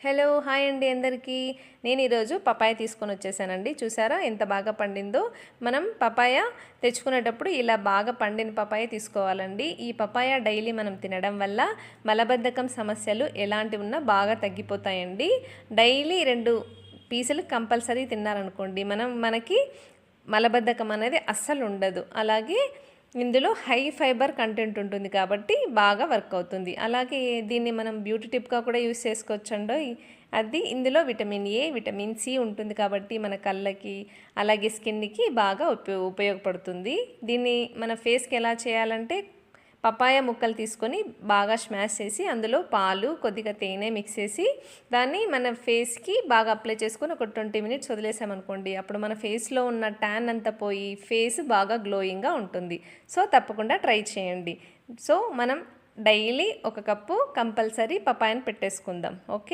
Hello hi అండి అందరికీ. నేను ఈరోజు పపాయ తీసుకొని వచ్చేసానండి. చూసారా ఎంత బాగా పండిందో. మనం పపాయ తెచ్చుకునేటప్పుడు ఇలా బాగా పండిన పపాయ తీసుకోవాలండి. ఈ పపాయ డైలీ మనం తినడం వల్ల మలబద్ధకం సమస్యలు ఎలాంటివి ఉన్నా బాగా తగ్గిపోతాయండి. డైలీ 2 పీసులు కంపల్సరీ తిన్నారనుకోండి మనకి మలబద్ధకం అనేది అస్సలు ఉండదు. అలాగే ఇందులో హై ఫైబర్ కంటెంట్ ఉంటుంది కాబట్టి బాగా వర్క్ అవుతుంది. అలాగే దీన్ని మనం బ్యూటీ టిప్గా కూడా యూస్ చేసుకోవచ్చండి. అది ఇందులో విటమిన్ ఏ, విటమిన్ సి ఉంటుంది కాబట్టి మన కళ్ళకి అలాగే స్కిన్కి బాగా ఉపయోగపడుతుంది. దీన్ని మన ఫేస్కి ఎలా చేయాలంటే పపాయ ముక్కలు తీసుకొని బాగా స్మాష్ చేసి అందులో పాలు కొద్దిగా తేనె మిక్స్ చేసి దాన్ని మన ఫేస్కి బాగా అప్లై చేసుకొని ఒక 20 మినిట్స్ వదిలేసామనుకోండి, అప్పుడు మన ఫేస్లో ఉన్న ట్యాన్ అంతా పోయి ఫేస్ బాగా గ్లోయింగ్గా ఉంటుంది. సో తప్పకుండా ట్రై చేయండి. సో మనం డైలీ 1 కప్పు కంపల్సరీ పపాయను పెట్టేసుకుందాం. ఓకే.